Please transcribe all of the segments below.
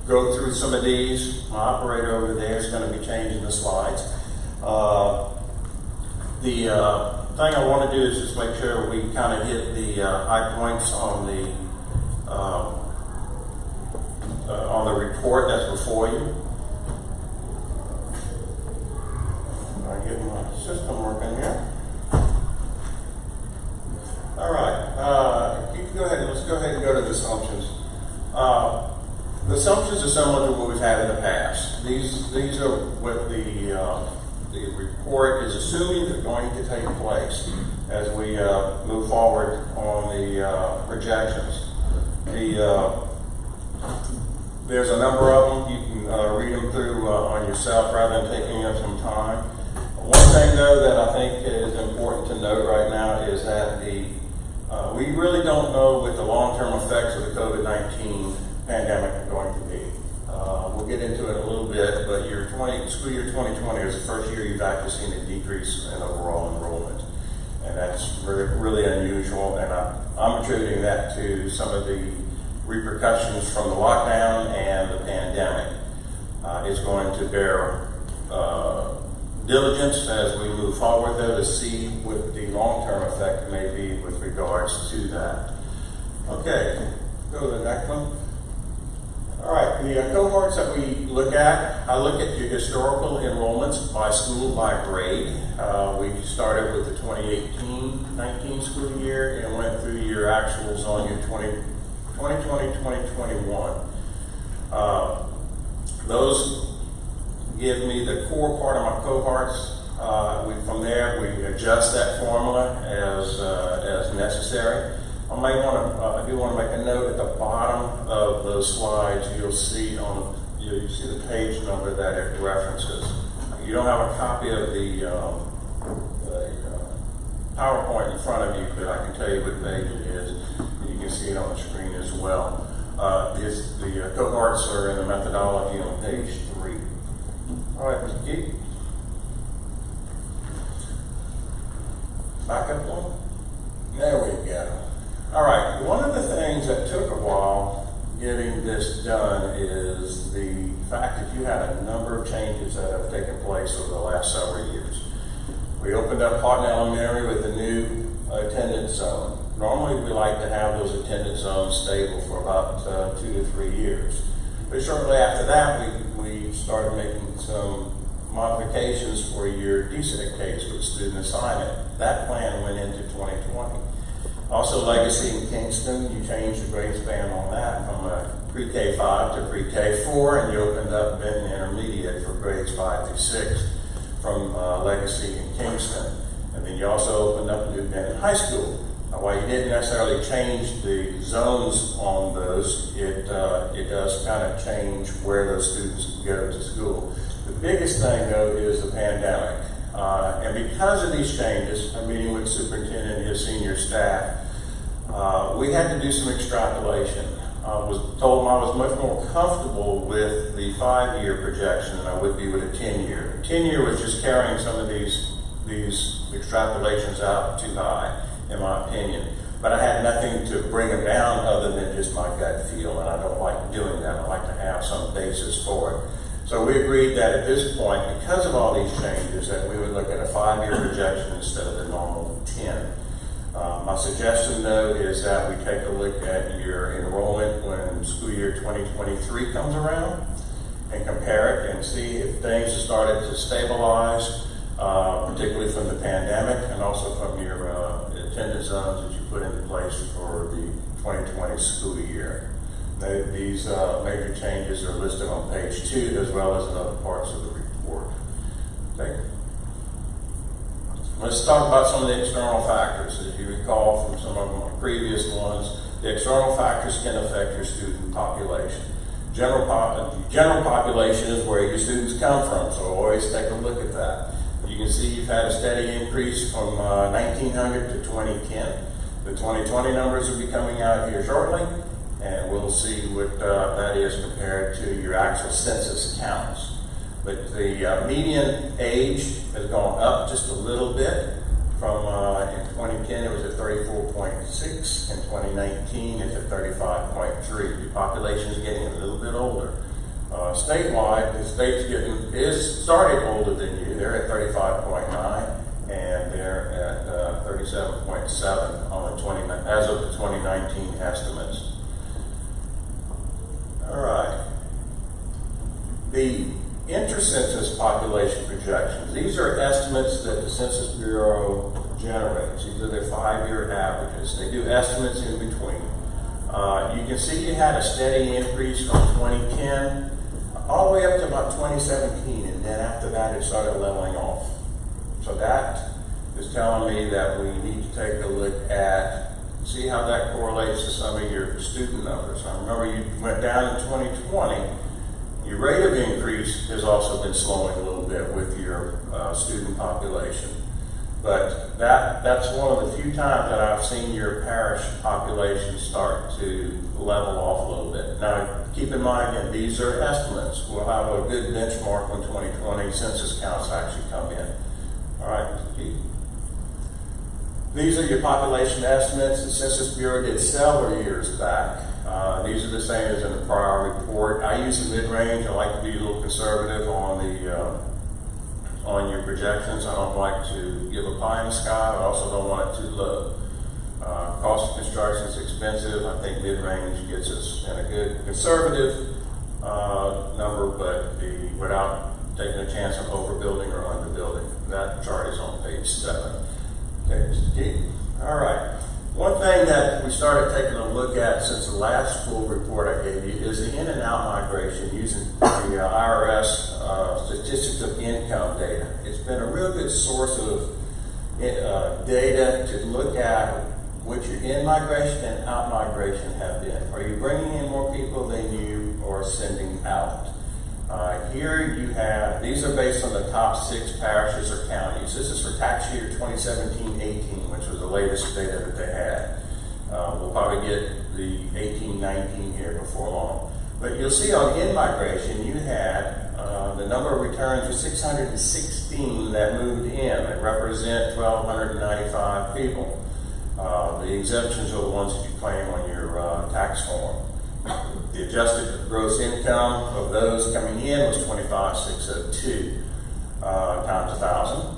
go through some of these. My operator over there is going to be changing the slides. The thing I want to do is just make sure we kind of hit the high points on the report that's before you. I get my system working here. All right, you can go ahead. Let's go ahead and go to the assumptions. The assumptions are similar to what we've had in the past. These are what the report is assuming are going to take place as we move forward on the projections. There's a number of them. You can read them through on yourself rather than taking up some time. One thing, though, that I think is important to note right now is that we really don't know what the long-term effects of the COVID-19 pandemic are going to be. We'll get into it a little bit, but school year 2020 is the first year you've actually seen a decrease in overall enrollment. And that's really unusual, and I'm attributing that to some of the repercussions from the lockdown and the pandemic. It's going to bear diligence as we move forward, though, to see what the long-term effect may be with regards to that. Okay, go to the next one. All right, the cohorts that we look at, I look at your historical enrollments by school, by grade. We started with the 2018-19 school year and went through your actuals on your 2020-2021. Those give me the core part of my cohorts. From there, we adjust that formula as necessary. I do want to make a note at the bottom of those slides. You'll see the page number that it references. You don't have a copy of the PowerPoint in front of you, but I can tell you what page it is. You can see it on the screen as well. The cohorts are in the methodology on page 3. All right, Mr. Keith. Back up one. There we go. All right, one of the things that took a while getting this done is the fact that you had a number of changes that have taken place over the last several years. We opened up Houghton Elementary with a new attendance zone. Normally, we like to have those attendance zones stable for about 2 to 3 years. But shortly after that, we started making some modifications for your DSEC case with student assignment. That plan went into 2020. Also, Legacy in Kingston, you changed the grade span on that from a pre-K 5 to pre-K 4, and you opened up Benton Intermediate for grades 5 through 6 from Legacy in Kingston. And then you also opened up New Benton High School. Now, while you didn't necessarily change the zones on those, it does kind of change where those students go to school. The biggest thing, though, is the pandemic. And because of these changes, I'm meeting with the superintendent and his senior staff, we had to do some extrapolation. I was told I was much more comfortable with the 5-year projection than I would be with a 10-year. 10-year was just carrying some of these extrapolations out too high, in my opinion. But I had nothing to bring them down other than just my gut feel, and I don't like doing that. I like to have some basis for it. So we agreed that at this point, because of all these changes, that we would look at a 5-year projection instead of the normal 10. My suggestion, though, is that we take a look at your enrollment when school year 2023 comes around and compare it and see if things have started to stabilize, particularly from the pandemic and also from your attendance zones that you put into place for the 2020 school year. These major changes are listed on page 2 as well as in other parts of the report. Okay. Let's talk about some of the external factors. As you recall from some of my previous ones, the external factors can affect your student population. General population is where your students come from, so always take a look at that. You can see you've had a steady increase from 1900 to 2010. The 2020 numbers will be coming out here shortly, and we'll see what that is compared to your actual census counts. But the median age has gone up just a little bit. From in 2010 it was at 34.6, in 2019 it's at 35.3. The population is getting a little bit older. Statewide, the state's is started older than you. They're at 35.9, and they're at 37.7 on the as of the 2019 estimates. All right. The Intracensus population projections. These are estimates that the Census Bureau generates. These are their 5-year averages. They do estimates in between. You can see you had a steady increase from 2010 all the way up to about 2017, and then after that it started leveling off. So that is telling me that we need to take a look at, see how that correlates to some of your student numbers. I remember you went down in 2020. Your rate of increase has also been slowing a little bit with your student population. But that's one of the few times that I've seen your parish population start to level off a little bit. Now, keep in mind that these are estimates. We'll have a good benchmark when 2020 census counts actually come in. All right, Keith. These are your population estimates. The Census Bureau did several years back. These are the same as in the prior report. I use the mid-range. I like to be a little conservative on your projections. I don't like to give a pie in the sky. I also don't want it too low. Cost of construction is expensive. I think mid-range gets us in a good conservative number, but without taking a chance of overbuilding or underbuilding. That chart is on page 7. Okay, Mr. Keith. All right. One thing that we started taking a look at since the last full report I gave you is the in and out migration using the IRS statistics of income data. It's been a real good source of data to look at what your in migration and out migration have been. Are you bringing in more people than you are sending out? Here you have, these are based on the top 6 parishes or counties. This is for tax year 2017-18, which was the latest data that they had. We'll probably get the 18-19 here before long. But you'll see on in-migration, you had the number of returns was 616 that moved in. That represent 1,295 people. The exemptions are the ones that you claim on your tax form. The adjusted gross income of those coming in was 25,602 times 1,000.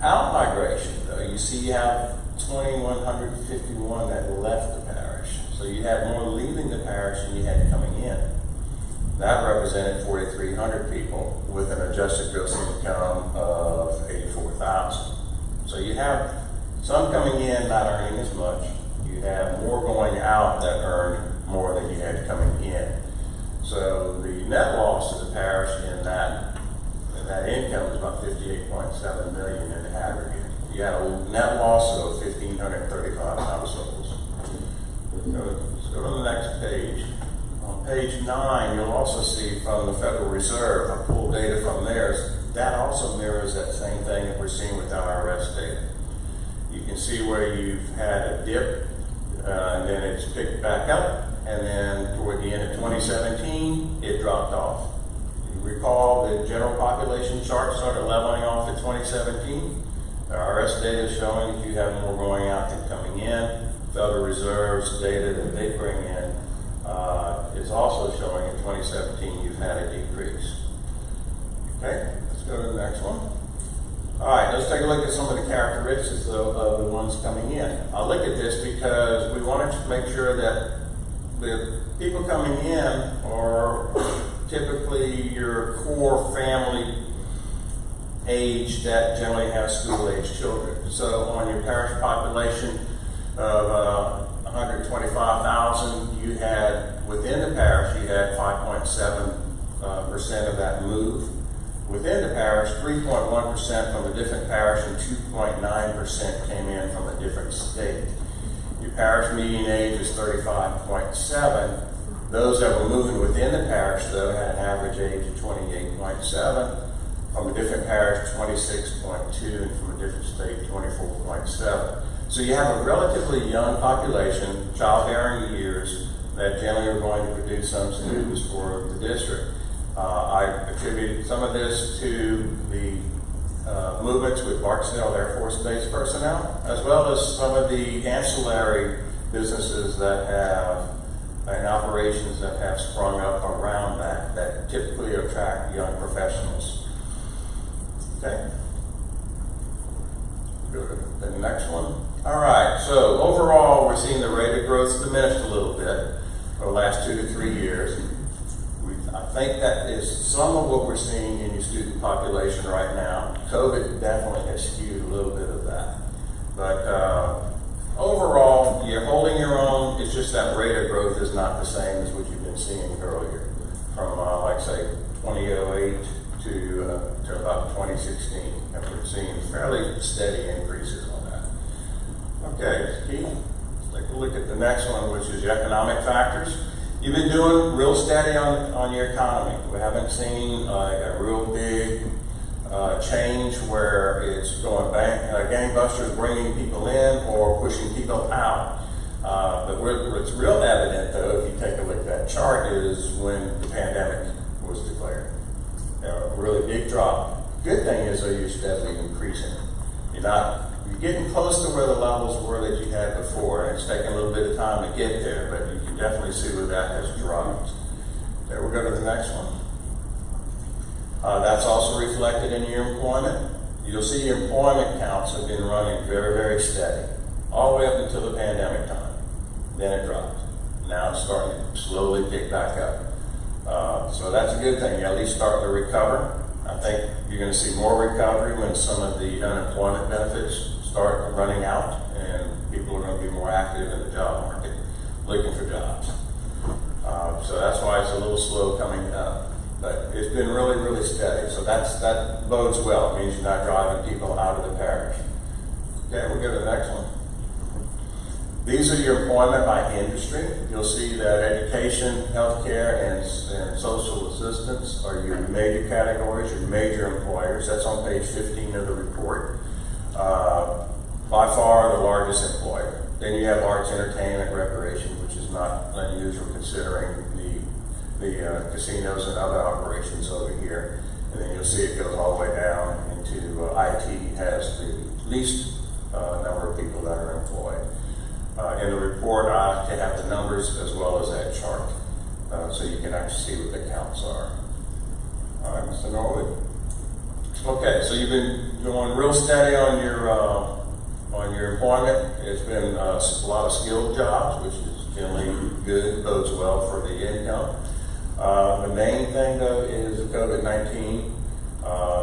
Out migration, though, you see you have 2,151 that left the parish. So you had more leaving the parish than you had coming in. That represented 4,300 people with an adjusted gross income of 84,000. So you have some coming in not earning as much. You have more going out that earned more than you had coming in. So the net loss to the parish in that income is about 58.7 million in the aggregate. You had a net loss of 1,535 households. Let's go to the next page. On page 9, you'll also see from the Federal Reserve, I pulled data from theirs. That also mirrors that same thing that we're seeing with IRS data. You can see where you've had a dip, and then it's picked back up, and then toward the end of 2017, it dropped off. You recall the general population chart started leveling off in 2017. The IRS data is showing that you have more going out than coming in. Federal Reserve's data that they bring in is also showing in 2017 you've had a decrease. Okay, let's go to the next one. All right, let's take a look at some of the characteristics of the ones coming in. I'll look at this because we wanted to make sure that the people coming in are typically your core family age that generally has school-age children. So on your parish population of 125,000, you had, within the parish, you had 5.7% of that move. Within the parish, 3.1% from a different parish and 2.9% came in from a different state. Your parish median age is 35.7. Those that were moving within the parish, though, had an average age of 28.7. From a different parish, 26.2, and from a different state, 24.7. So you have a relatively young population, childbearing years, that generally are going to produce some students for the district. I attribute some of this to the movements with Barksdale Air Force Base personnel, as well as some of the ancillary businesses that have and operations that have sprung up around that typically attract young professionals. Okay. Go to the next one. All right, so overall, we're seeing the rate of growth diminished a little bit for the last 2 to 3 years. I think that is some of what we're seeing in your student population right now. COVID definitely has skewed a little bit of that. But overall, you're holding your own. It's just that rate of growth is not the same as what you've been seeing earlier. From, like, say, 2008 to about 2016. And we're seeing fairly steady increases on that. Okay, Keith, let's take a look at the next one, which is the economic factors. You've been doing real steady on your economy. We haven't seen a real big change where it's going gangbusters, bringing people in or pushing people out. But what's real evident, though, if you take a look at that chart, is when the pandemic was declared. A really big drop. Good thing is, though, you're steadily increasing. You're getting close to where the levels were that you had before, and it's taken a little bit of time to get there, but you can definitely see where that has dropped. Okay, we'll go to the next one. That's also reflected in your employment. You'll see your employment counts have been running very, very steady, all the way up until the pandemic time. Then it dropped. Now it's starting to slowly pick back up. So that's a good thing. You at least start to recover. I think you're going to see more recovery when some of the unemployment benefits start running out and people are going to be more active in the job market looking for jobs. So that's why it's a little slow coming up. But it's been really, really steady. So that bodes well. It means you're not driving people out of the parish. Okay, we'll go to the next one. These are your employment by industry. You'll see that education, healthcare, and social assistance are your major categories, your major employers. That's on page 15 of the report. By far the largest employer. Then you have arts, entertainment, recreation, which is not unusual considering the casinos and other operations over here. And then you'll see it goes all the way down into IT has the least number of people that are employed. In the report, I have the numbers as well as that chart, so you can actually see what the counts are. All right, Mr. Norwood. Okay, so you've been going real steady on your employment. It's been a lot of skilled jobs, which is generally good, bodes well for the income. The main thing, though, is the COVID-19.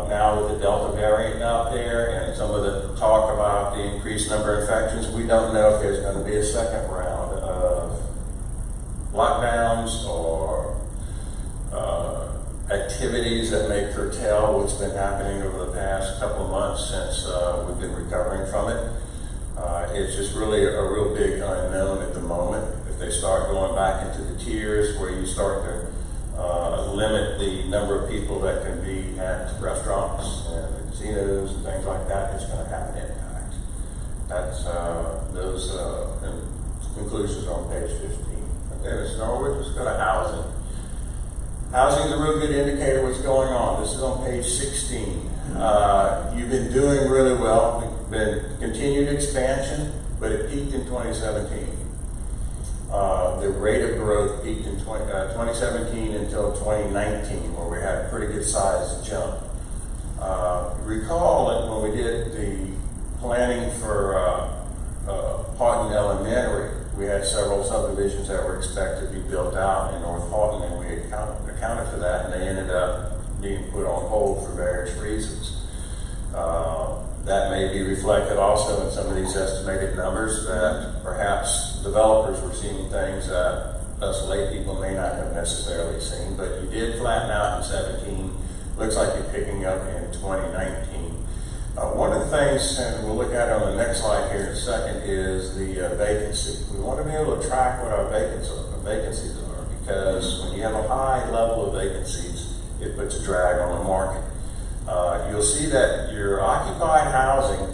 Now with the Delta variant out there and some of the talk about the increased number of infections, we don't know if there's going to be a second round of lockdowns or activities that may curtail what's been happening over the past couple of months since we've been recovering from it. It's just really a real big unknown at the moment. If they start going back into the tiers where you start to limit the number of people that can be at restaurants and casinos and things like that, it's going to have an impact. That's those conclusions on page 15. Okay, Mr. Norwood, let's go to housing. Housing is a real good indicator of what's going on. This is on page 16. You've been doing really well. We've been continued expansion, but it peaked in 2017. The rate of growth peaked in 2017 until 2019, where we had a pretty good sized jump. Recall that when we did the planning for Houghton Elementary, we had several subdivisions that were expected to be built out in North Houghton, and we accounted for that, and they ended up being put on hold for various reasons. That may be reflected also in some of these estimated numbers that perhaps developers were seeing things that us lay people may not have necessarily seen, but you did flatten out in 17. Looks like you're picking up in 2019. One of the things, and we'll look at it on the next slide here in a second, is the vacancy. We want to be able to track what our vacancies are, because when you have a high level of vacancies, it puts a drag on the market. You'll see that your occupied housing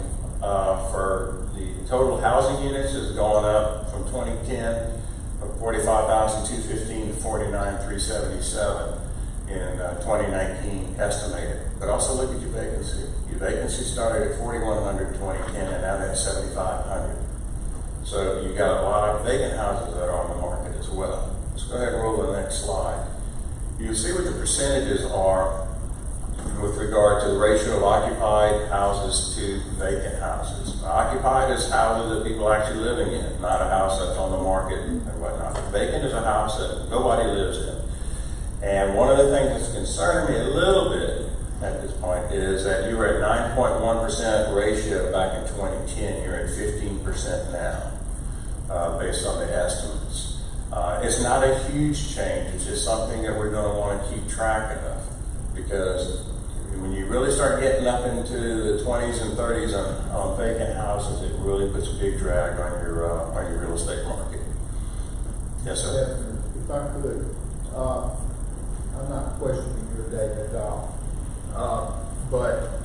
for the total housing units is going up from 2010 from 45,215 to 49,377 in 2019 estimated. But also look at your vacancy. Your vacancy started at 4,100 in 2010 and now that's 7,500. So you got a lot of vacant houses that are on the market as well. go ahead and roll the next slide. You'll see what the percentages are with regard to the ratio of occupied houses to vacant houses. Occupied is houses that people are actually living in, not a house that's on the market and whatnot. Vacant is a house that nobody lives in. And one of the things that's concerning me a little bit at this point is that you were at 9.1% ratio back in 2010. You're at 15% now, based on the estimates. It's not a huge change. It's just something that we're going to want to keep track of, because when you really start getting up into the 20s and 30s on vacant houses, it really puts a big drag on your real estate market. Yes, sir. If I could, I'm not questioning your data at all, but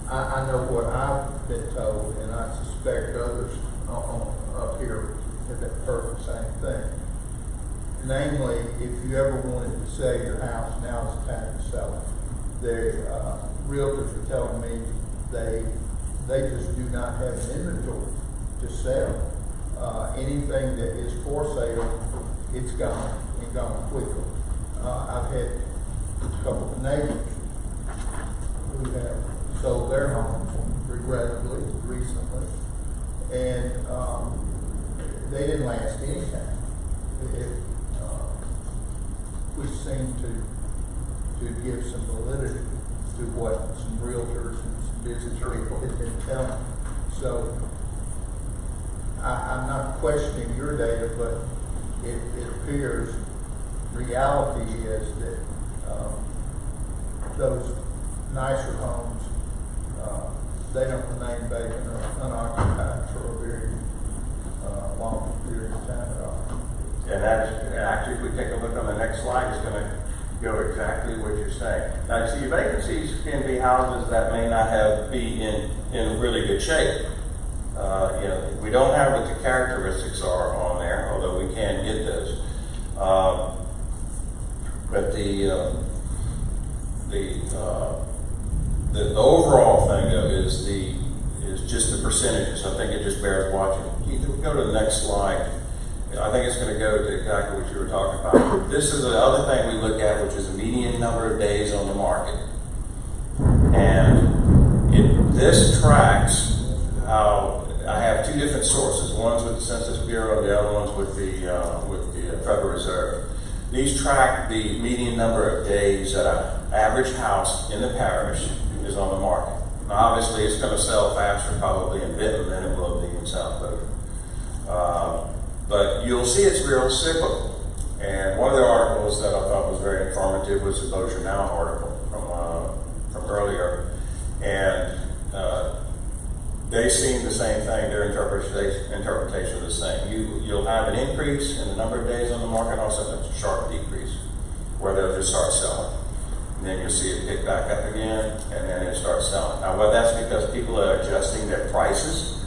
I know what I've been told, and I suspect others up here have heard the same thing. Namely, if you ever wanted to sell your house, now is the time to sell it. The realtors are telling me they just do not have an inventory to sell. Anything that is for sale, it's gone, and gone quickly. I've had a couple of neighbors who have sold their homes regrettably recently, and they didn't last any time. We seem to give some validity to what some realtors and some business people have been telling. So I'm not questioning your data, but it appears reality is that those nicer homes, they don't remain vacant or unoccupied for a very long period of time at all. And actually, if we take a look on the next slide, it's going to go exactly what you're saying. Now, you see, vacancies can be houses that may not be in really good shape. We don't have what the characteristics are on there, although we can get those. But the overall thing though is just the percentages. I think it just bears watching. You can go to the next slide. I think it's going to go to exactly what you were talking about. This is the other thing we look at, which is the median number of days on the market. And this tracks how I have two different sources. One's with the Census Bureau, and the other one's with the Federal Reserve. These track the median number of days that an average house in the parish is on the market. Now, obviously, it's going to sell faster probably in Benton than it will be in South Boca. But you'll see it's real cyclical. And one of the articles that I thought was very informative was the Bossier Now article from earlier. And they seem the same thing. Their interpretation is the same. You'll have an increase in the number of days on the market, also a sharp decrease, where they'll just start selling. And then you'll see it pick back up again, and then it starts selling. Now, well, that's because people are adjusting their prices,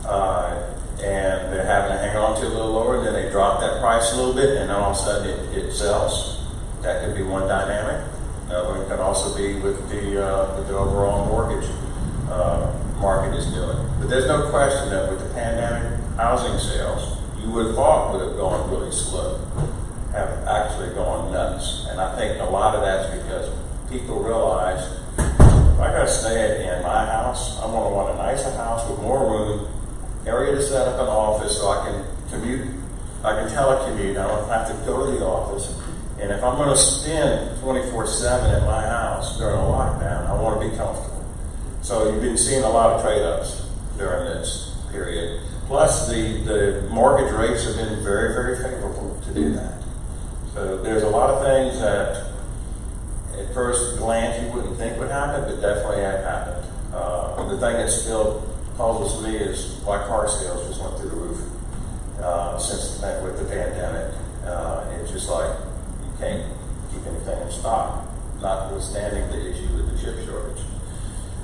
and they're having to hang on to it a little lower, and then they drop that price a little bit, and then all of a sudden it sells. That could be one dynamic. Another one could also be with the overall mortgage market is doing. But there's no question that with the pandemic, housing sales, you would have thought would have gone really slow, have actually gone nuts. And I think a lot of that's because people realize, if I got to stay in my house, I'm going to want a nicer house with more room, area to set up an office so I can commute, I can telecommute, I don't have to go to the office. And if I'm going to spend 24/7 at my house during a lockdown, I want to be comfortable. So you've been seeing a lot of trade-ups during this period. Plus, the mortgage rates have been very, very favorable to do that. So there's a lot of things that at first glance you wouldn't think would happen, but definitely have happened. The thing that still puzzles me is why car sales just went through the roof with the pandemic. It's just like you can't keep anything in stock, notwithstanding the issue with the chip shortage.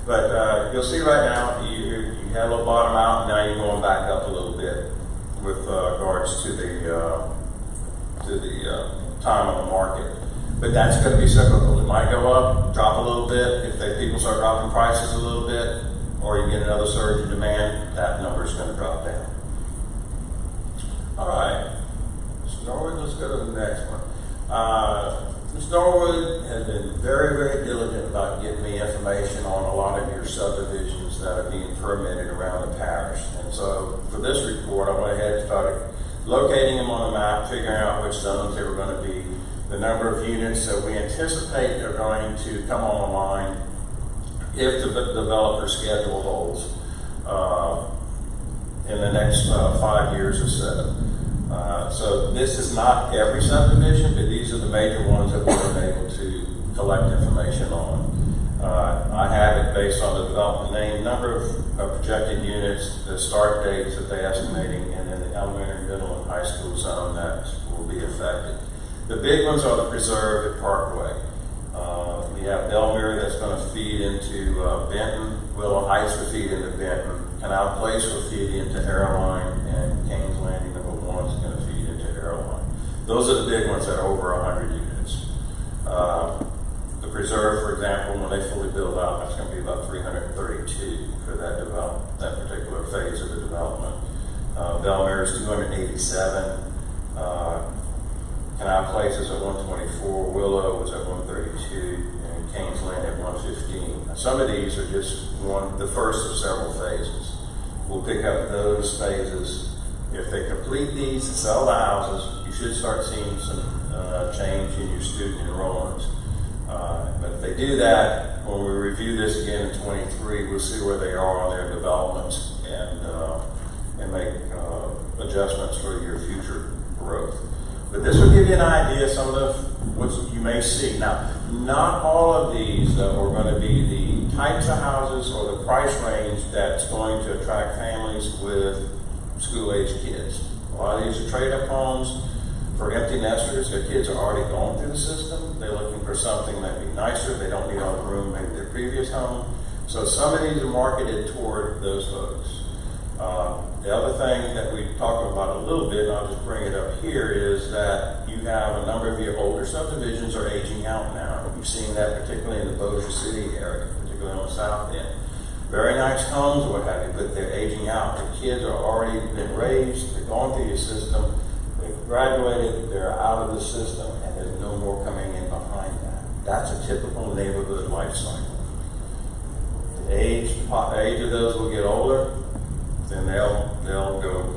But you'll see right now, you had a little bottom out, and now you're going back up a little bit with regards to the time on the market. But that's going to be cyclical. It might go up, drop a little bit. If people start dropping prices a little bit, or you get another surge in demand, that number is going to drop down. All right. So Norwood, let's go to the next one. Ms. Norwood has been very, very diligent about getting me information on a lot of your subdivisions that are being permitted around the parish. And so for this report, I went ahead and started locating them on the map, figuring out which zones they were going to be, the number of units that we anticipate are going to come online if the developer schedule holds in the next 5 years or so. So this is not every subdivision, but these are the major ones that we've been able to collect information on. I have it based on the development name, number of projected units, the start dates that they're estimating, and then the elementary, middle, and high school zone that will be affected. The big ones are the preserve at Parkway. We have Belmere that's going to feed into Benton, Willow Heights will feed into Benton, Canal Place will feed into Airline, and Kane's Landing number 1 is going to feed into Airline. Those are the big ones that are over 100 units. The preserve, for example, when they fully build out, that's going to be about 332 for that particular phase of the development. Belmere is 287. Canal Place is at 124. Willow is at 132. And Kane's Land at 115. Now, some of these are just the first of several phases. We'll pick up those phases. If they complete these and sell the houses, you should start seeing some change in your student enrollments. But if they do that, when we review this again in 23, we'll see where they are on their developments and make adjustments for your future growth. But this will give you an idea of some of what you may see. Now, not all of these are going to be the types of houses or the price range that's going to attract families with school-age kids. A lot of these are trade-up homes for empty nesters. Their kids are already going through the system. They're looking for something that'd be nicer. They don't need all the room in their previous home. So some of these are marketed toward those folks. The other thing that we talked about a little bit, and I'll just bring it up here, is that you have a number of your older subdivisions are aging out now. You've seen that particularly in the Bossier City area, particularly on the south end. Very nice homes or what have you, but they're aging out. The kids are already been raised, they're going through your system, they've graduated, they're out of the system, and there's no more coming in behind that. That's a typical neighborhood life cycle. The age of those will get older, then they'll go,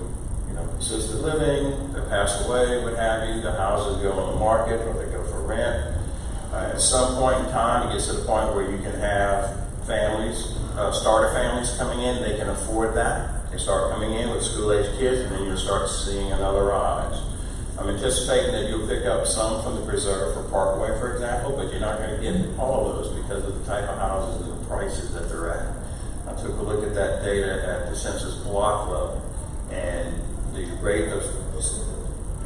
assisted living, they pass away, what have you, the houses go on the market or they go for rent. At some point in time, it gets to the point where you can have families, starter families coming in, they can afford that. They start coming in with school-age kids, and then you'll start seeing another rise. I'm anticipating that you'll pick up some from the preserve for Parkway, for example, but you're not going to get all of those because of the type of houses and the prices that they're at. I took a look at that data at the census block level, and the rate of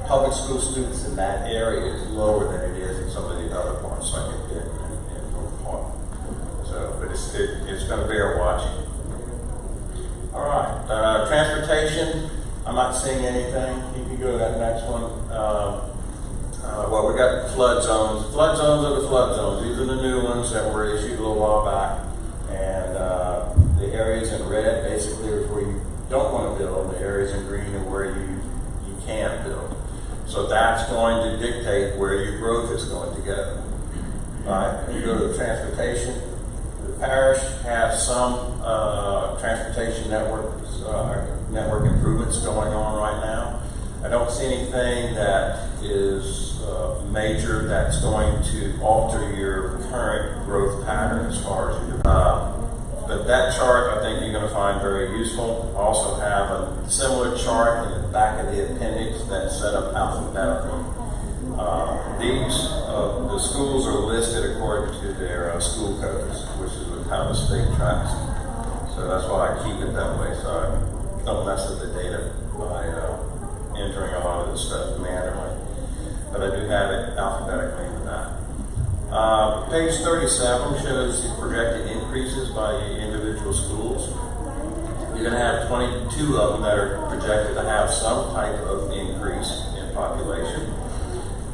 public school students in that area is lower than it is in some of the other parts, like in North Park. So, but it's going to bear watching. All right, transportation. I'm not seeing anything. You can go to that next one. Well, we got flood zones. Flood zones are the flood zones. These are the new ones that were issued a little while back, and the areas in red basically is where you don't want to build, and the areas in green are where you can build. So that's going to dictate where your growth is going to go. All right, you go to transportation. The parish has some transportation network improvements going on right now. I don't see anything that is major that's going to alter your current growth pattern as far as your but that chart I think you're going to find very useful. I also have a similar chart in the back of the appendix that's set up alphabetically. The schools are listed according to their school codes, which is how the state tracks it. So that's why I keep it that way, so I don't mess with the data by entering a lot of this stuff manually. But I do have it alphabetically in the back. Page 37 shows the projected increases by individual schools. You're going to have 22 of them that are projected to have some type of increase in population.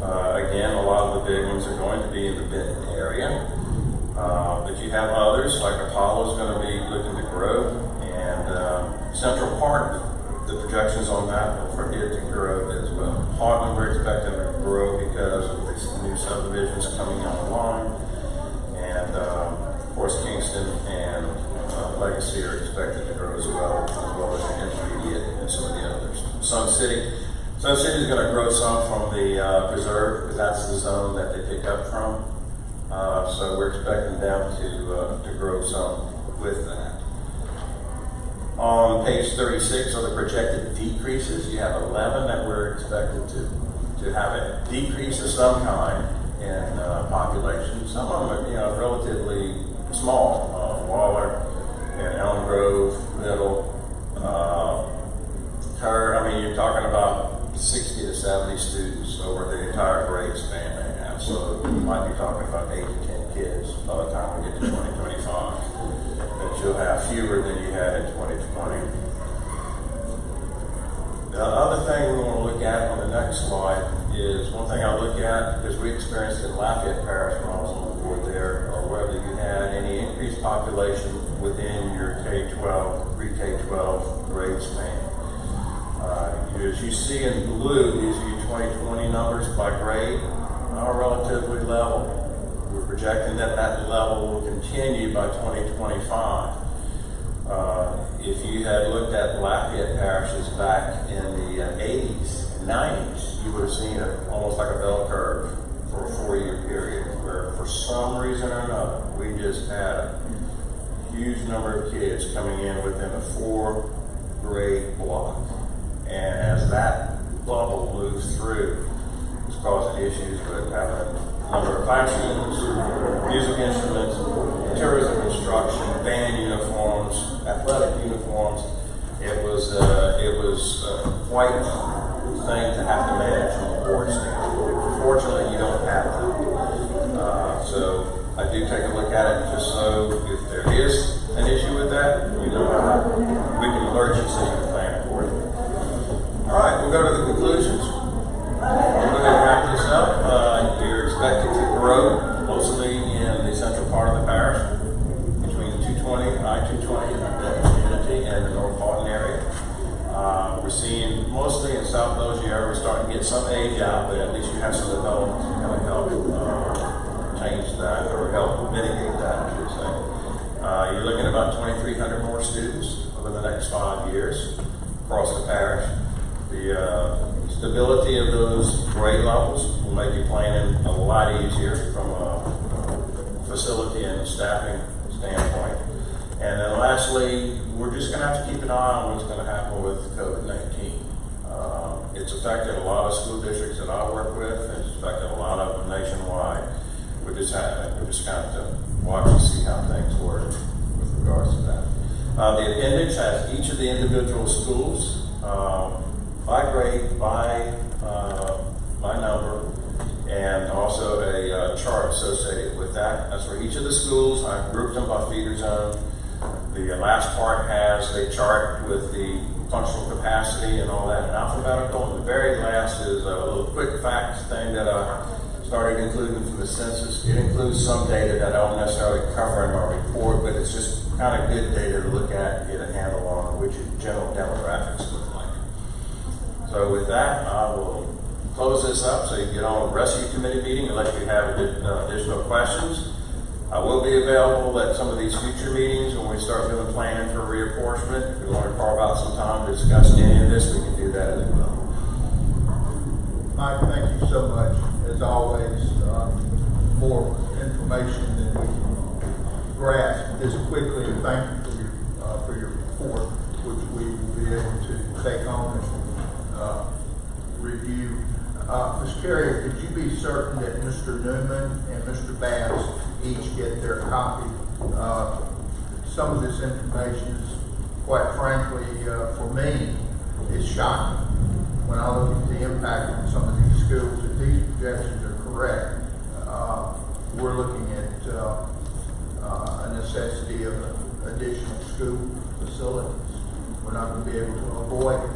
Again, a lot of the big ones are going to be in the Benton area. But you have others, like Apollo is going to be looking to grow, and Central Park, the projections on that are for it to grow as well. Partly we're expecting to grow because of these new subdivisions coming online. And of course, Kingston and Legacy are expected to grow as well as the Intermediate and some of the others. Sun City is going to grow some from the preserve, because that's the zone that they pick up from. So we're expecting them to grow some with that. On page 36 are the projected decreases. You have 11 that we're expected to have a decrease of some kind in population. Some of them are relatively small. Waller and Elm Grove, Middle, Kerr. I mean, you're talking about 60 to 70 students over the entire grade span they have. So you might be talking about 8 to 10 kids by the time we get to 2025. That you'll have fewer than you had in 2020. The other thing we want to look at on the next slide is, one thing I look at, because we experienced in Lafayette Parish when I was on the board there, or whether you had any increased population within your K-12, pre-K-12 grade span. As you see in blue, these are your 2020 numbers by grade, are relatively level. We're projecting that level will continue by 2025. If you had looked at Lafayette parishes back in the 80s and 90s, you would have seen almost like a bell curve for a 4-year period, where for some reason or another, we just had a huge number of kids coming in within a 4-grade block. And as that bubble moves through, it's causing issues with having a number of classrooms, music instruments, tourism instruction, band uniforms, athletic uniforms. It was quite a thing to have to manage from a board standpoint. Fortunately, you don't have that. So I do take a look at it, just so if there is an issue with that, we know how we can emergency plan accordingly. All right, we'll go to the conclusions. We'll go ahead and wrap this up. You're expected to grow mostly in the central part of the parish, between 220 and I-220 in the community and the North Barton area. We're seeing mostly in South Logier, we're starting to get some age out, but at least you have some development to kind of help change that, or help mitigate that, I should say. You're looking at about 2,300 more students over the next 5 years across the parish. The stability of those grade levels will make you planning a lot easier from a facility and staffing standpoint. And then lastly, we're just going to have to keep an eye on what's going to happen with COVID-19. It's affected a lot of school districts that I work with, and it's affected a lot of them nationwide. We just kind of to watch and see how things work with regards to that. The appendix has each of the individual schools by grade, by number, and also a chart associated with that. That's for each of the schools. I grouped them by feeder zone. The last part has a chart with the functional capacity and all that in alphabetical. And the very last is a little quick facts thing that I started including from the census. It includes some data that I don't necessarily cover in our report, but it's just kind of good data to look at and get a handle on which general demographics look like. So with that, I will close this up so you can get on with the rest of your committee meeting unless you have additional questions. I will be available at some of these future meetings when we start doing planning for reapportionment. If we want to carve out some time to discuss any of this, we can do that as well. Mike, thank you so much. As always, more information than we can grasp this quickly, and thank you for your report, which we will be able to take on and review. Ms. Carey, could you be certain that Mr. Newman and Mr. Bass each get their copy? Some of this information is, quite frankly, for me, is shocking. When I look at the impact on some of these schools, if these projections are correct, we're looking at a necessity of additional school facilities. We're not going to be able to avoid it.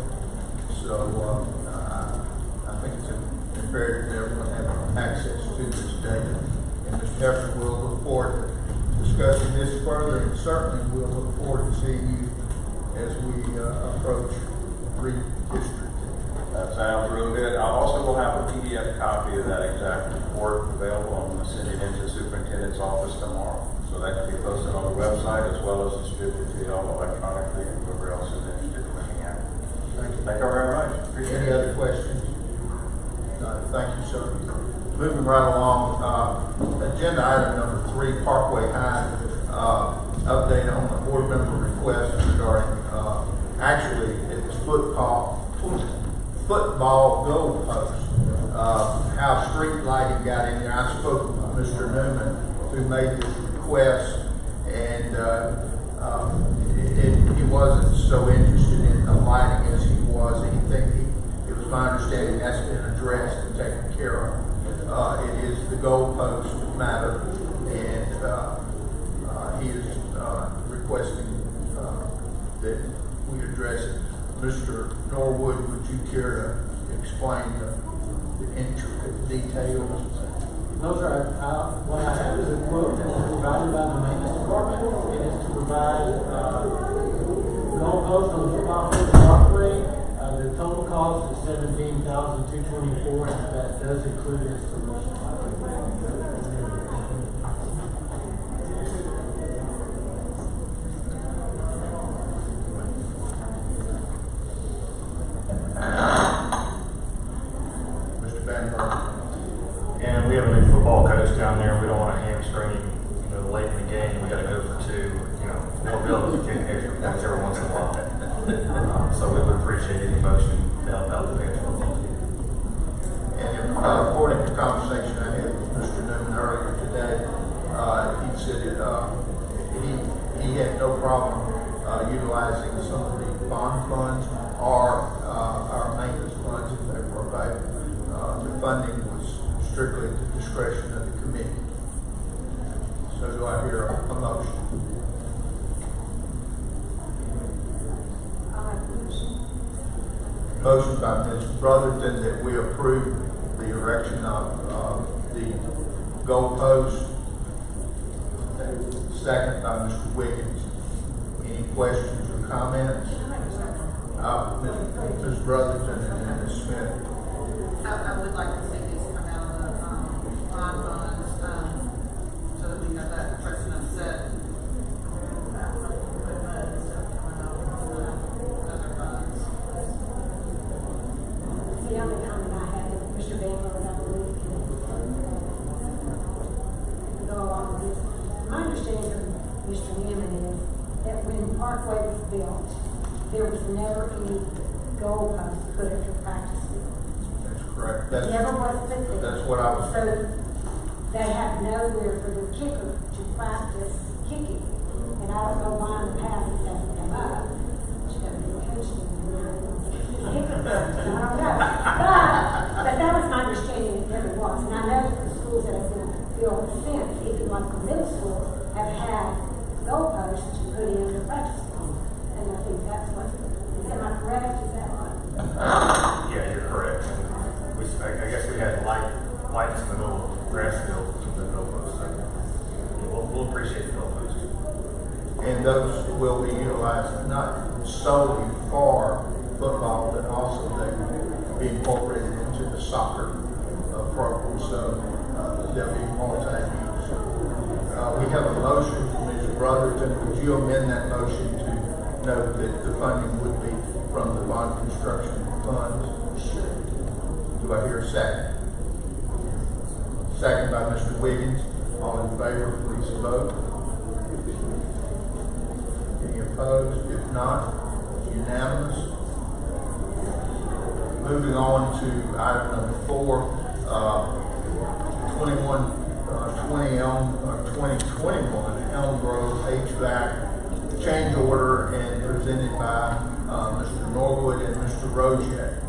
So I think it's imperative that everyone have access to this data. And Mr. Heffer will look forward to discussing this further, and certainly we'll look forward to seeing you as we approach redistricting. Sounds real good. I also will have a PDF copy of that exact report available. I'm going to send it into the superintendent's office tomorrow. So that can be posted on the website as well as distributed to y'all electronically and whoever else is interested in looking at it. Thank you very much. Appreciate Any it. other questions? Thank you, sir. Moving right along, agenda item number 3, Parkway High, update on the board member request regarding, actually, it's football goal post. How street lighting got in there. I spoke with Mr. Newman, who made this request, and he wasn't so interested in the lighting as he was. It was my understanding that's been addressed and taken care of. It is the goalpost matter, and he is requesting that we address it. Mr. Norwood, would you care to explain the intricate details? No, sir. What I have is a quote that was provided by the maintenance department. It is to provide goalposts on the football field Parkway. The total cost is $17,224, and that does include installation. Mr. Vandenberg. And we have a new football coach down there. We don't want to hamstring him, late in the game. We got to go for 4 bills to get extra points every once in a while. So we would appreciate any motion to help out the bench football team. And according to the conversation I had with Mr. Newman earlier today, he said he had no problem utilizing some of the bond funds or our maintenance funds if they were available. The funding was strictly at the discretion of the committee. So do I hear a motion? Motion by Ms. Brotherton that we approve the erection of the goalpost. Second by Mr. Wiggins. Any questions or comments? Ms. Brotherton and then Ms. Smith. I would like to see this come out of the bond funds, so that we have that precedent set. Equipment and stuff coming out of the other funds. The other comment I had is Mr. Baker, I believe, can go along with this. My understanding from Mr. Newman is that when Parkway was built, there was never any goalpost put at the practice field. That's correct. Never was put there. That's what I was. So they have nowhere for the kicker to practice kicking. And I don't know why in the past it hasn't come up. It's going to be interesting. I don't know. But that was my understanding that never was. And I know that the schools that have been built since, even like the middle school, have had goalposts to put in the practice field. And I think that's what, am I correct? Is that right? Yeah, you're correct. I guess we had lights in the middle of the grass field with the goalposts. So we'll appreciate the goalposts. And those will be utilized not solely for football, but also they will be incorporated into the soccer program. So they'll be multi-use. We have a motion from Ms. Brotherton. Would you amend that motion to note that the funding would be from the bond construction funds? Sure. Do I hear a second? Second by Mr. Wiggins. All in favor, please vote. Any opposed? If not, unanimous. Moving on to item number 4, 2021 Elm Grove HVAC change order, and presented by Mr. Norwood and Mr. Rozier.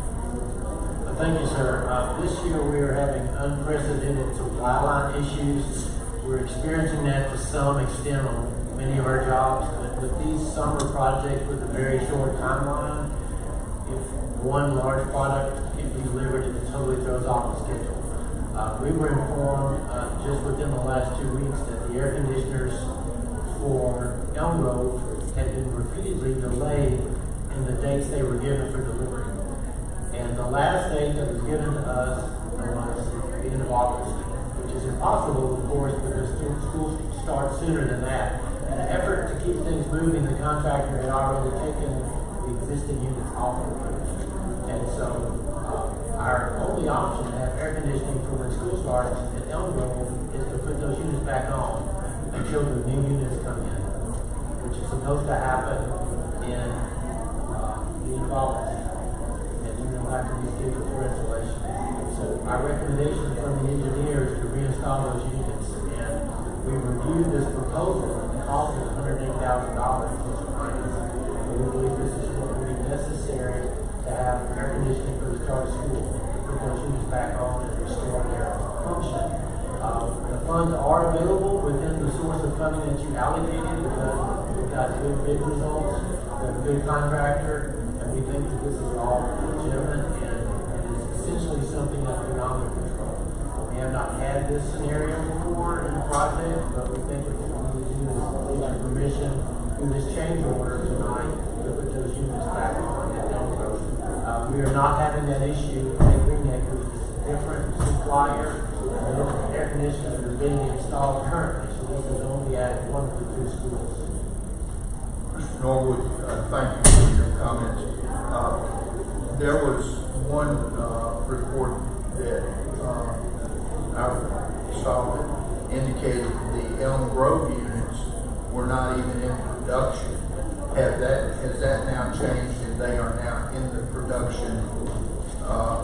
Thank you, sir. This year we are having unprecedented supply line issues. We're experiencing that to some extent on many of our jobs, but with these summer projects with a very short timeline, if one large product can be delivered, it totally throws off the schedule. We were informed just within the last 2 weeks that the air conditioners for Elm Grove had been repeatedly delayed in the dates they were given for delivery. And And the last date that was given to us was the end of August, which is impossible, of course, because school starts sooner than that. In an effort to keep things moving, the contractor had already taken the existing units off the roof. And so our only option to have air conditioning for when school starts at Elm Grove is to put those units back on until the new units come in, which is supposed to happen in the end of August. And we don't have to be scheduled for installation. So our recommendation from the engineer is to reinstall those units. And we reviewed this proposal, and the cost is $108,000 plus or minus. And we believe this is what would be necessary to have air conditioning for the start of school, put those units back on and restore their function. The funds are available within the source of funding that you allocated because we've got good bid results, we have a good contractor, and we think that this is all legitimate and it is essentially something that's beyond their control. We have not had this scenario before in the project, but we think that what we need to do is get your permission through this change order tonight to put those units back on at Elm Grove. We are not having that issue at Green Neck, which is a different supplier. The air conditioners are being installed currently, so this is only at one of the two schools. Mr. Norwood, thank you for your comments. There was one report that I saw that indicated the Elm Grove units were not even in production. Has that now changed and they are now in the production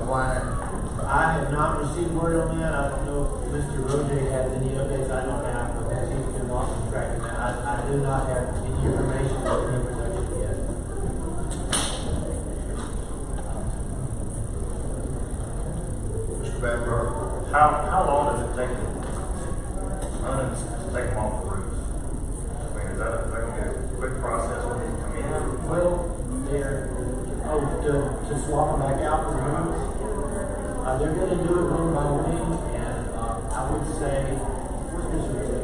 line? I have not received word on that. I don't know if Mr. Roger has any updates. I don't have, but he's been also tracking that. I do not have any information on any production yet. Mr. Vanguard? How long does it take to take them off the roofs? I mean, is that going to be a quick process when they come in? Well, to swap them back out for rooms. They're going to do it wing by wing, and I would say,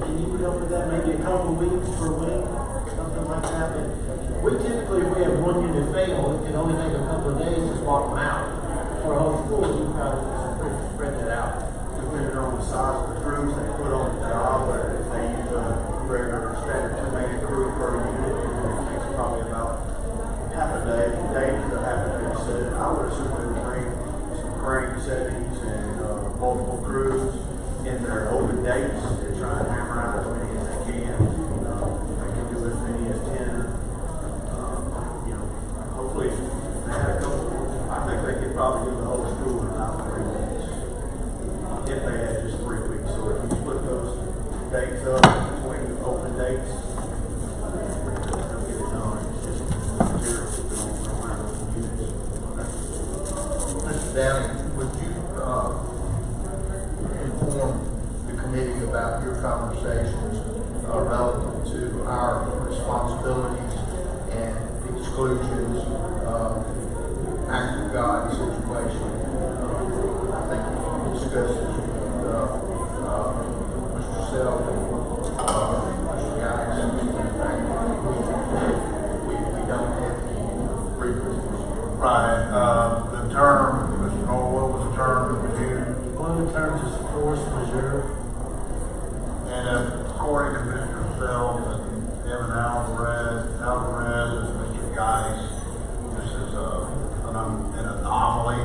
can you put up with that? Maybe a couple weeks per wing, something like that. But we typically, if we have one unit fail, it can only take a couple of days to swap them out. For a whole school, you probably spread that out. Depending on the size of the crews they put on the job, or if they use a regular standard 2-man crew per unit, it takes probably about half a day to have it reset. I would assume they would bring some crane settings and multiple crews in their open dates to try and hammer out as many as they can. They can do as many as 10. Hopefully, they had a couple. I think they could probably do the whole school in about 3 weeks if they had just 3 weeks. So if you split those dates up between the open dates, they'll get it done. It's just materials that don't go around those units. Mr. Downing, would you inform the committee about your conversations relative to our responsibilities and exclusions, act of God situation? I think you discussed this with Mr. Selby, Mr. Guys, we don't have any reasons. Right. The term, Mr. Noel, what was the term that was used? One of the terms is force majeure. And according to Mr. Self and Evan Alvarez and Mr. Geis, this is an anomaly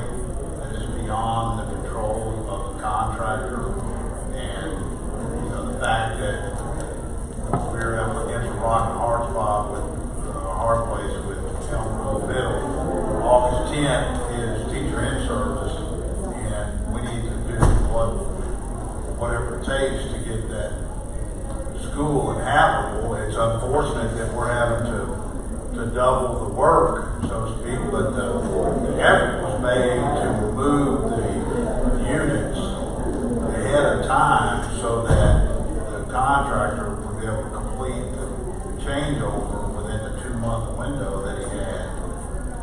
that is beyond the control of the contractor. And the fact that we're up against a rock and hard spot with hard place with Elm Grove Middle. August 10th is teacher in service, and we need to do whatever it takes to get that school inhabitable. It's unfortunate that we're having to double the work, so to speak, but the effort was made to remove the units ahead of time so that the contractor would be able to complete the changeover within the 2-month window that he had.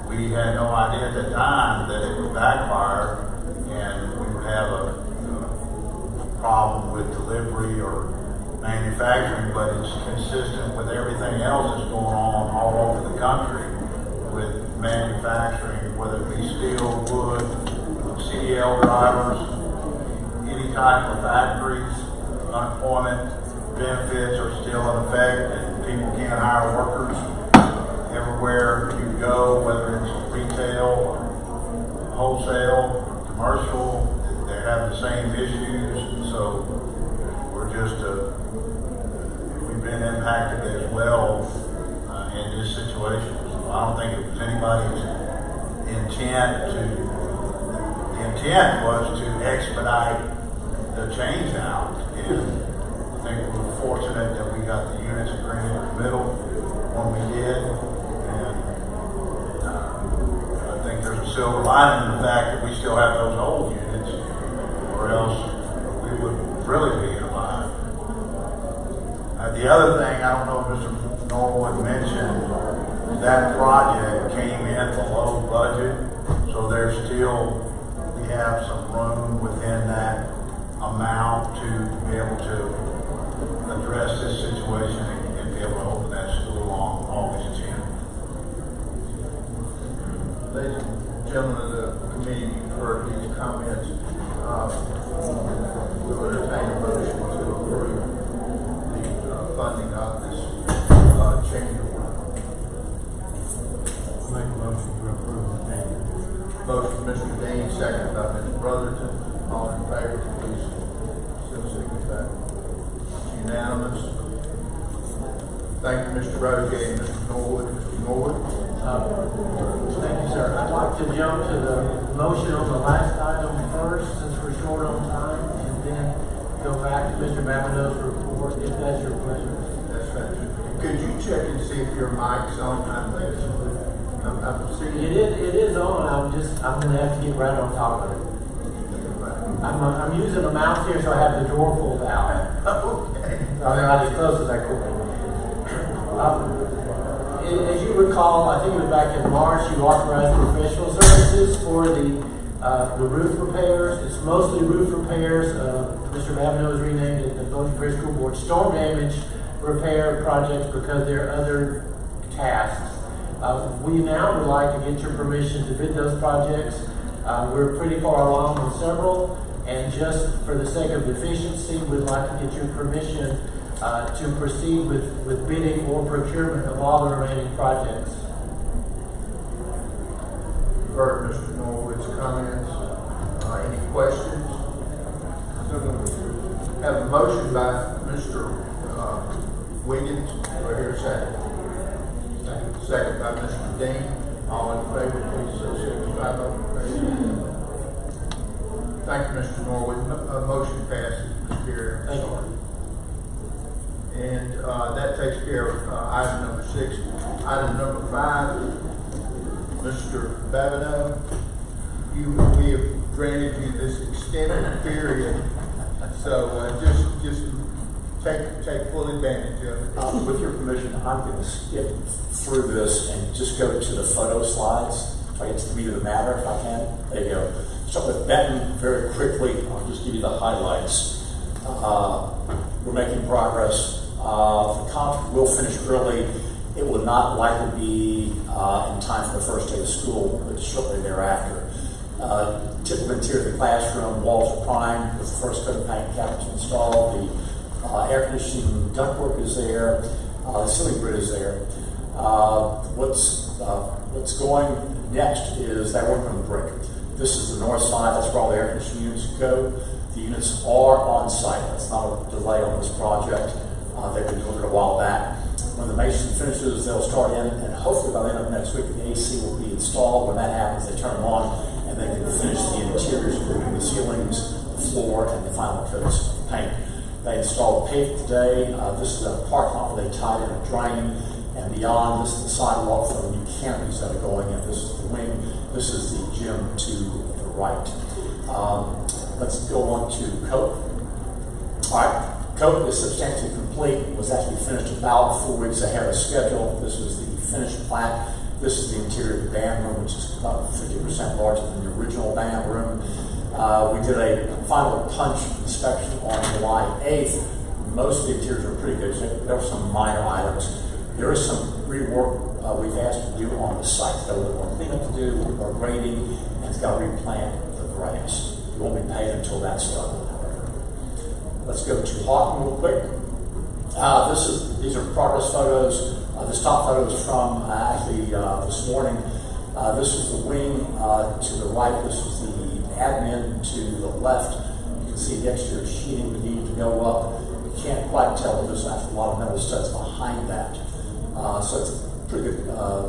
We had no idea at the time that it would backfire and we would have a problem with delivery or manufacturing, but it's consistent with everything else that's going on all over the country with manufacturing whether it be steel, wood, CDL drivers, any type of factories, unemployment benefits are still in effect, and people can't hire workers. Everywhere you go, whether it's retail, wholesale, commercial, they have the same issues. So we're just, we've been impacted as well in this situation. So I don't think it was anybody's intent to, the intent was to expedite the change out. And I think we were fortunate that we got the units agreement in the middle when we did. And I think there's a silver lining in the fact that we still have those old units, or else we would really be in a bind. The other thing, I don't know if Mr. Norwood mentioned, that project came in below budget, so there's still, we have some room within that amount to be able to address this situation and be able to open that school on August 10th. Ladies and gentlemen of the committee, you've heard these comments. We'll entertain a motion to approve the funding of this change order. Make a motion to approve the change. Motion, Mr. Dean, second by Mr. Brotherton. All in favor, please still signify. Unanimous. Thank you, Mr. Rodgate, Mr. Norwood. Mr. Norwood? Thank you, sir. I'd like to jump to the motion on the last item first, since we're short on time, and then go back to Mr. Babineau's report, if that's your pleasure. That's fine. Could you check and see if your mic's on? I'm seeing It is on. I'm gonna have to get right on top of it. I'm using a mouse here, so I have the drawer pulled out. Okay. I'm not as close as I could. As you recall, I think it was back in March, you authorized professional services for the roof repairs. It's mostly roof repairs. Mr. Babineau has renamed it the Belgian Prairie School Board Storm Damage Repair Projects because there are other tasks. We now would like to get your permission to bid those projects. We're pretty far along on several, and just for the sake of efficiency, we'd like to get your permission to proceed with bidding or procurement of all the remaining projects. You've heard Mr. Norwood's comments. Any questions? Have a motion by Mr. Wiggins. Do I hear a second? Second by Mr. Dean. All in favor, please so signify by raising your hand. Thank you, Mr. Norwood. Motion passes, Mr. Gary. Thank you. And that takes care of item number 6. Item number 5, Mr. Babineau, we have granted you this extended period, so just take full advantage of it. With your permission, I'm going to skip through this and just go to the photo slides. Try to get to the meat of the matter if I can. There you go. Start with Benton very quickly. I'll just give you the highlights. We're making progress. The contract will finish early. It will not likely be in time for the first day of school, but shortly thereafter. Typical interior of the classroom, walls are primed with the first coat of paint cabinets installed. The air conditioning ductwork is there. The ceiling grid is there. What's going next is they're working on the brick. This is the north side. That's where all the air conditioning units go. The units are on site. That's not a delay on this project. They've been delivered a while back. When the mason finishes, they'll start in, and hopefully by the end of next week, the AC will be installed. When that happens, they turn them on, and they can finish the interiors, including the ceilings, the floor, and the final coats of paint. They installed pavement today. This is a parking lot where they tied in a drain, and beyond this is the sidewalk for the new canopies that are going in. This is the wing. This is the gym to the right. Let's go on to coat. All right. Coat is substantially complete. It was actually finished about 4 weeks ahead of schedule. This is the finished plat. This is the interior of the band room, which is about 50% larger than the original band room. We did a final punch inspection on July 8th. Most of the interiors were pretty good. There were some minor items. There is some rework we've asked to do on the site. Got a little more cleanup to do, a little more grading, and it's got to replant the grass. It won't be paid until that's done, however. Let's go to Houghton real quick. These are progress photos. This top photo is from this morning. This is the wing to the right. This is the admin to the left. You can see the exterior sheeting that needed to go up. You can't quite tell, but there's actually a lot of metal studs behind that. So it's a pretty good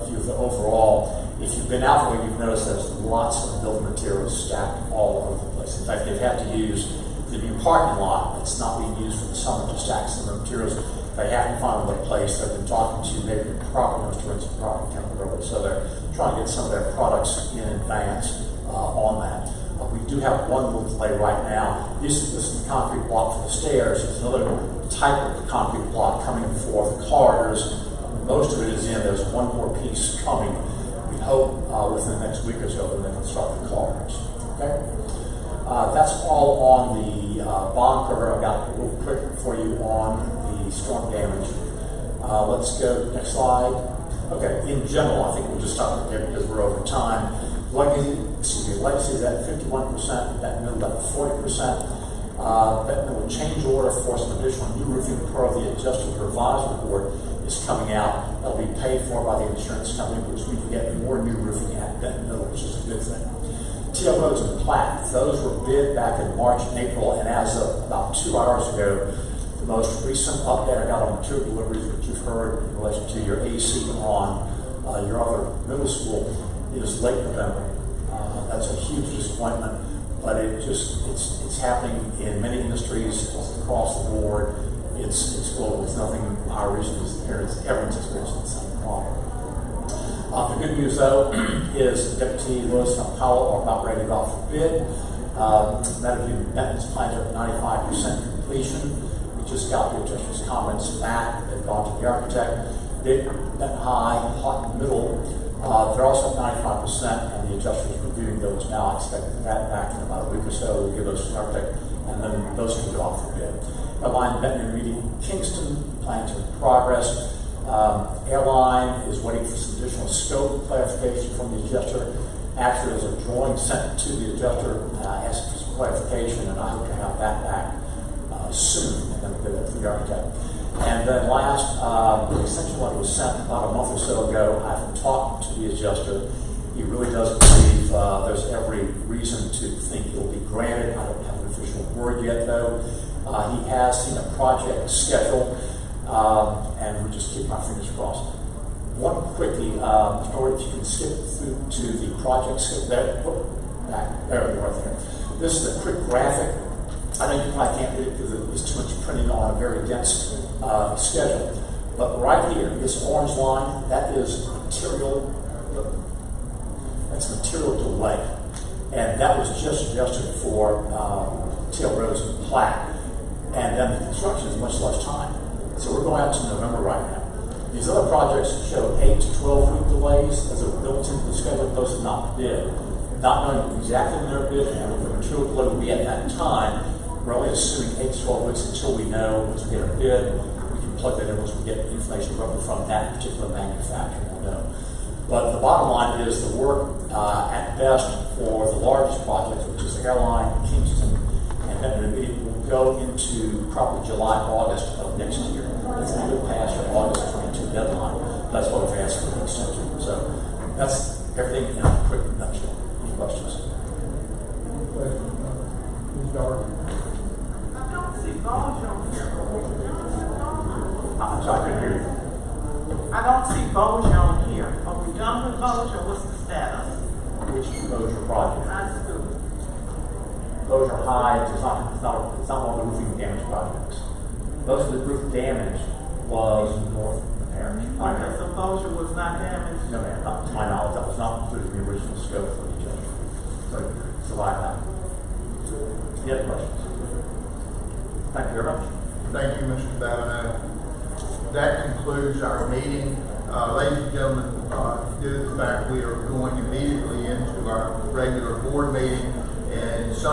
view of the overall. If you've been out there, you've noticed there's lots of building materials stacked all over the place. In fact, they've had to use the new parking lot that's not being used for the summer to stack some of the materials. They have to find another place. They've been talking to maybe the property owners to rent some property temporarily, so they're trying to get some of their products in advance on that. We do have one little delay right now. This is the concrete block for the stairs. There's another type of concrete block coming for the corridors. Most of it is in. There's one more piece coming. We hope within the next week or so that they can start the corridors. Okay? That's all on the bond program. I got a little quick for you on the storm damage. Let's go next slide. Okay, in general, I think we'll just stop there because we're over time. Legacy is at 51%, that middle at 40%. That middle change order for some additional new roofing per the adjusted revised report is coming out. That'll be paid for by the insurance company, which means we get more new roofing at Benton Middle, which is a good thing. TL Roads and Platte, those were bid back in March and April, and as of about 2 hours ago, the most recent update I got on material deliveries, which you've heard in relation to your AC on your other middle school, is late November. That's a huge disappointment, but it's happening in many industries across the board. It's global. It's nothing our region is experiencing. Everyone's experiencing the same problem. The good news, though, is Deputy Lewis and Powell are about ready to go out for bid. Meadowview Benton's plans are at 95% completion. We just got the adjuster's comments back. They've gone to the architect. Benton High, Houghton Middle, they're also at 95%, and the adjuster's reviewing those now. I expect that back in about a week or so. We'll give those to the architect, and then those can go out for bid. Airline Benton Intermediate Kingston, plans are in progress. Airline is waiting for some additional scope clarification from the adjuster. Actually, there's a drawing sent to the adjuster asking for some clarification, and I hope to have that back soon, and then we'll give that to the architect. And then last, the extension letter was sent about a month or so ago. I've talked to the adjuster. He really does believe there's every reason to think it will be granted. I don't have an official word yet, though. He has seen a project schedule, and we just keep my fingers crossed. One quickie, Story, if you can skip through to the project schedule. There we are there. This is a quick graphic. I know you probably can't read it because there's too much printing on a very dense schedule. But right here, this orange line, that is material. That's material delay, and that was just adjusted for TL Roads and Platte. And then the construction is much less time. So we're going out to November right now. These other projects show 8 to 12 week delays as they're built into the schedule. Those are not bid. Not knowing exactly when they're bid and what the material delay will be at that time, we're only assuming 8 to 12 weeks until we know. Once we get a bid, we can plug that in once we get information from that particular manufacturer. We'll know. But the bottom line is the work at best for the largest projects, which is the airline, Kingston, and Benton Intermediate, will go into probably July, August of next year. It's a little past your August 22 deadline. That's what we've asked for the extension. So that's everything in a quick nutshell. Any questions? Ms. Darby? I don't see Bojo here. I'm sorry, I couldn't hear you. I don't see Bojo here. Are we done with Bojo? What's the status? Which Bossier project? High school. Bossier High, it's not one of the roofing damage projects. Most of the roof damage was north of the parish. Okay, so Bojo was not damaged? No, ma'am, not to my knowledge. That was not included in the original scope for the judge. So, survive that. Any other questions? Thank you very much. Thank you, Mr. Babineau. That concludes our meeting. Ladies and gentlemen, due to the fact we are going immediately into our regular board meeting, and some